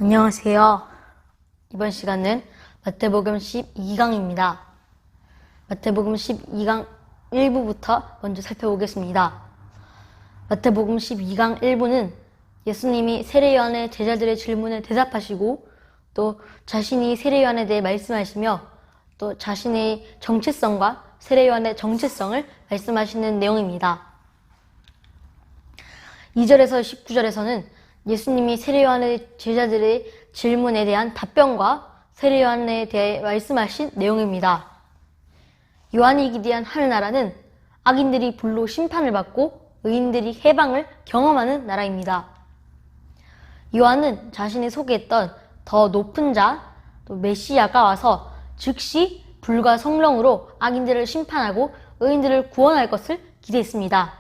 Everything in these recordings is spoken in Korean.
안녕하세요. 이번 시간은 마태복음 12강입니다. 마태복음 12강 1부부터 먼저 살펴보겠습니다. 마태복음 12강 1부는 예수님이 세례요한의 제자들의 질문에 대답하시고 또 자신이 세례요한에 대해 말씀하시며 또 자신의 정체성과 세례요한의 정체성을 말씀하시는 내용입니다. 2절에서 19절에서는 예수님이 세례요한의 제자들의 질문에 대한 답변과 세례요한에 대해 말씀하신 내용입니다. 요한이 기대한 하늘나라는 악인들이 불로 심판을 받고 의인들이 해방을 경험하는 나라입니다. 요한은 자신이 소개했던 더 높은 자, 또 메시아가 와서 즉시 불과 성령으로 악인들을 심판하고 의인들을 구원할 것을 기대했습니다.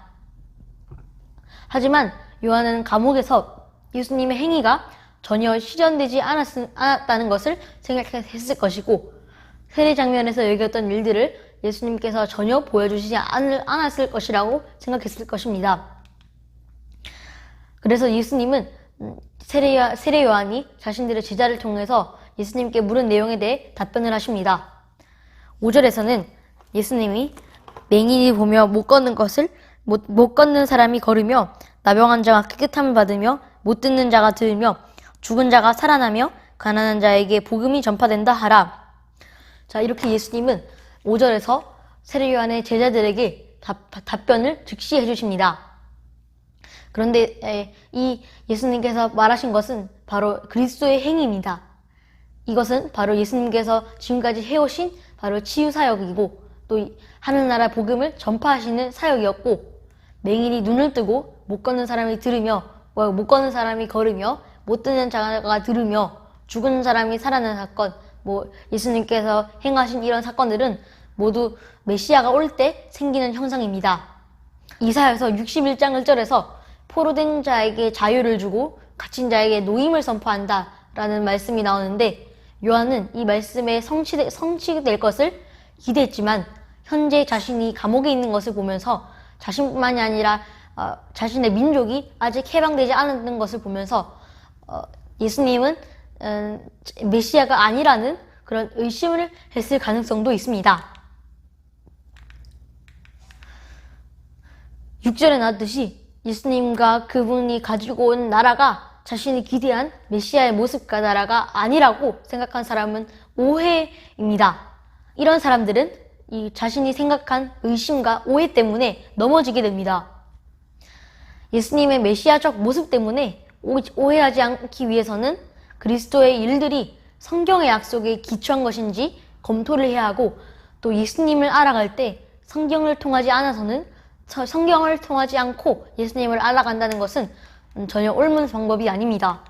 하지만 요한은 감옥에서 예수님의 행위가 전혀 실현되지 않았다는 것을 생각했을 것이고 세례 장면에서 여겼던 일들을 예수님께서 전혀 보여주시지 않았을 것이라고 생각했을 것입니다. 그래서 예수님은 세례 요한이 자신들의 제자를 통해서 예수님께 물은 내용에 대해 답변을 하십니다. 5절에서는 예수님이 맹인이 보며 못 걷는 사람이 걸으며 나병한 자가 깨끗함을 받으며 못 듣는 자가 들으며 죽은 자가 살아나며 가난한 자에게 복음이 전파된다 하라. 자, 이렇게 예수님은 5절에서 세례 요한의 제자들에게 답변을 즉시 해주십니다. 그런데 이 예수님께서 말하신 것은 바로 그리스도의 행위입니다. 이것은 바로 예수님께서 지금까지 해오신 바로 치유 사역이고 또 하늘나라 복음을 전파하시는 사역이었고 맹인이 눈을 뜨고 못 걷는 사람이 들으며 못 걷는 사람이 걸으며 못 듣는 자가 들으며 죽은 사람이 살아나는 사건, 예수님께서 행하신 이런 사건들은 모두 메시아가 올 때 생기는 형상입니다. 이사야서 61장 1절에서 포로된 자에게 자유를 주고 갇힌 자에게 노임을 선포한다 라는 말씀이 나오는데 요한은 이 말씀에 성취될 것을 기대했지만 현재 자신이 감옥에 있는 것을 보면서 자신뿐만이 아니라 자신의 민족이 아직 해방되지 않은 것을 보면서 예수님은 메시아가 아니라는 그런 의심을 했을 가능성도 있습니다. 6절에 나왔듯이 예수님과 그분이 가지고 온 나라가 자신이 기대한 메시아의 모습과 나라가 아니라고 생각한 사람은 오해입니다. 이런 사람들은 이 자신이 생각한 의심과 오해 때문에 넘어지게 됩니다. 예수님의 메시아적 모습 때문에 오해하지 않기 위해서는 그리스도의 일들이 성경의 약속에 기초한 것인지 검토를 해야 하고 또 예수님을 알아갈 때 성경을 통하지 않고 예수님을 알아간다는 것은 전혀 옳은 방법이 아닙니다.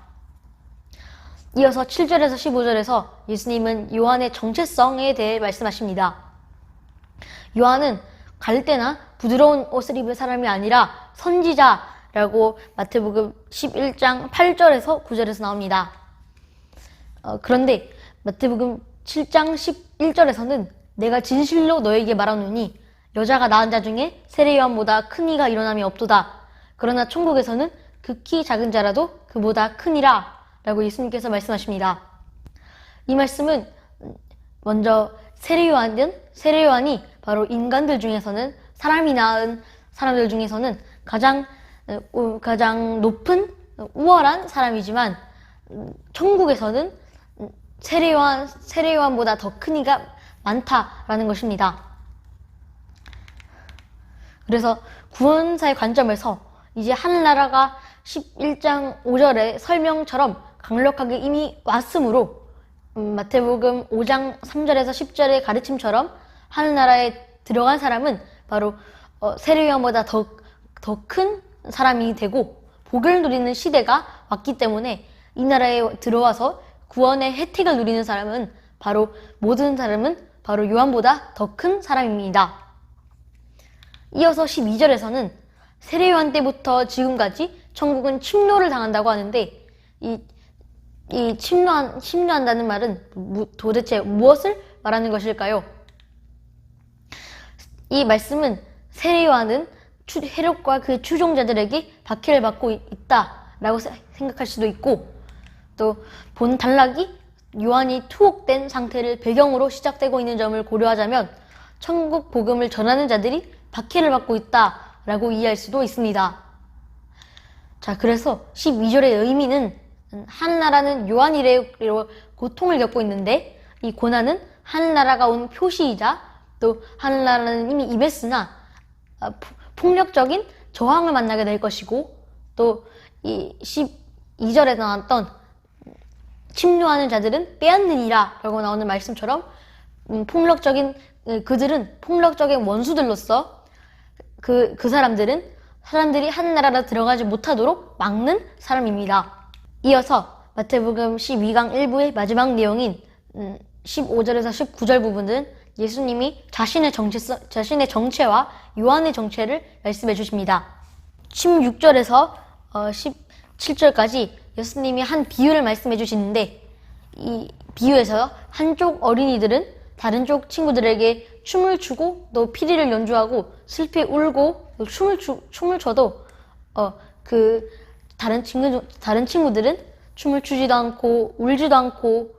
이어서 7절에서 15절에서 예수님은 요한의 정체성에 대해 말씀하십니다. 요한은 갈대나 부드러운 옷을 입은 사람이 아니라 선지자라고 마태복음 11장 8절에서 9절에서 나옵니다. 그런데 마태복음 7장 11절에서는 내가 진실로 너에게 말하노니 여자가 낳은 자 중에 세례 요한보다 큰 이가 일어남이 없도다. 그러나 천국에서는 극히 작은 자라도 그보다 크니라 라고 예수님께서 말씀하십니다. 이 말씀은 먼저 세례 요한이 바로 인간들 중에서는 사람이 낳은 사람들 중에서는 가장 높은 우월한 사람이지만 천국에서는 세례 요한보다 더 큰 이가 많다라는 것입니다. 그래서 구원사의 관점에서 이제 하늘나라가 11장 5절의 설명처럼 강력하게 이미 왔으므로 마태복음 5장 3절에서 10절의 가르침처럼 하늘나라에 들어간 사람은 바로 세례 요한보다 더 큰 사람이 되고 복을 누리는 시대가 왔기 때문에 이 나라에 들어와서 구원의 혜택을 누리는 사람은 모든 사람은 바로 요한보다 더 큰 사람입니다. 이어서 12절에서는 세례 요한 때부터 지금까지 천국은 침노를 당한다고 하는데 이 침노한다는 말은 도대체 무엇을 말하는 것일까요? 이 말씀은 세례 요한은 헤롯과 그 추종자들에게 박해를 받고 있다라고 생각할 수도 있고 또 본 단락이 요한이 투옥된 상태를 배경으로 시작되고 있는 점을 고려하자면 천국 복음을 전하는 자들이 박해를 받고 있다라고 이해할 수도 있습니다. 자, 그래서 12절의 의미는 하늘나라는 요한 이래로 고통을 겪고 있는데 이 고난은 하늘나라가 온 표시이자 또 하늘나라는 이미 임했으나 폭력적인 저항을 만나게 될 것이고 또 이 12절에 나왔던 침노하는 자들은 빼앗느니라 라고 나오는 말씀처럼 그들은 폭력적인 원수들로서 그 사람들이 하늘나라로 들어가지 못하도록 막는 사람입니다. 이어서 마태복음 12강 1부의 마지막 내용인 15절에서 19절 부분은 예수님이 자신의 정체와 요한의 정체를 말씀해 주십니다. 16절에서 17절까지 예수님이 한 비유를 말씀해 주시는데 이 비유에서 한쪽 어린이들은 다른 쪽 친구들에게 춤을 추고 또 피리를 연주하고 슬피 울고 춤을 춰도 다른 친구들은 춤을 추지도 않고 울지도 않고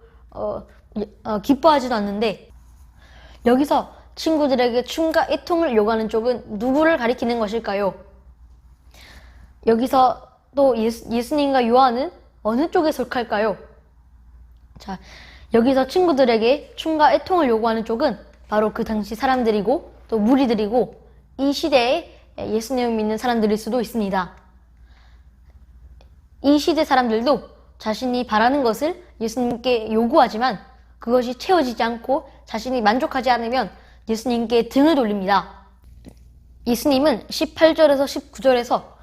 기뻐하지도 않는데 여기서 친구들에게 춤과 애통을 요구하는 쪽은 누구를 가리키는 것일까요? 여기서 또 예수님과 요한은 어느 쪽에 속할까요? 자, 여기서 친구들에게 춤과 애통을 요구하는 쪽은 바로 그 당시 사람들이고 또 무리들이고 이 시대에 예수님을 믿는 사람들일 수도 있습니다. 이 시대 사람들도 자신이 바라는 것을 예수님께 요구하지만 그것이 채워지지 않고 자신이 만족하지 않으면 예수님께 등을 돌립니다. 예수님은 18절에서 19절에서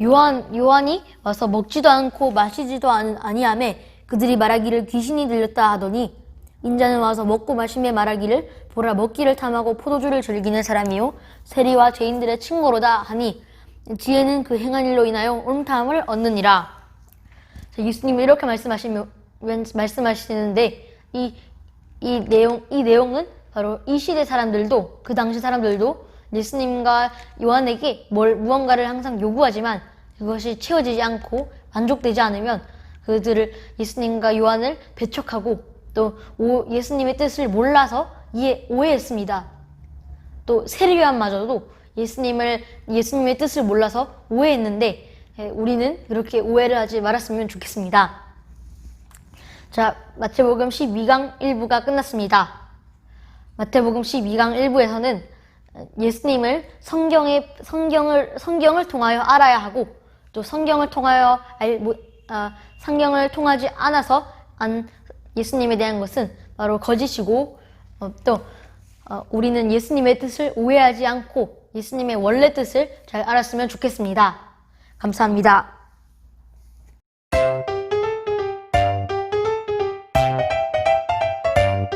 요한이 와서 먹지도 않고 마시지도 아니하매 그들이 말하기를 귀신이 들렸다 하더니 인자는 와서 먹고 마시며 말하기를 보라 먹기를 탐하고 포도주를 즐기는 사람이요 세리와 죄인들의 친구로다 하니 지혜는 그 행한 일로 인하여 옳음탐을 얻느니라. 예수님이 이렇게 말씀하시는데 이 내용은 바로 이 시대 사람들도 그 당시 사람들도 예수님과 요한에게 무언가를 항상 요구하지만 그것이 채워지지 않고 만족되지 않으면 그들을 예수님과 요한을 배척하고 또 예수님의 뜻을 몰라서 오해했습니다. 또 세리요한마저도 예수님의 뜻을 몰라서 오해했는데 우리는 그렇게 오해를 하지 말았으면 좋겠습니다. 자, 마태복음 12강 1부가 끝났습니다. 마태복음 12강 1부에서는 예수님을 성경을 통하여 알아야 하고 또 성경을 통하지 않아서 예수님에 대한 것은 바로 거짓이고 우리는 예수님의 뜻을 오해하지 않고 예수님의 원래 뜻을 잘 알았으면 좋겠습니다. 감사합니다.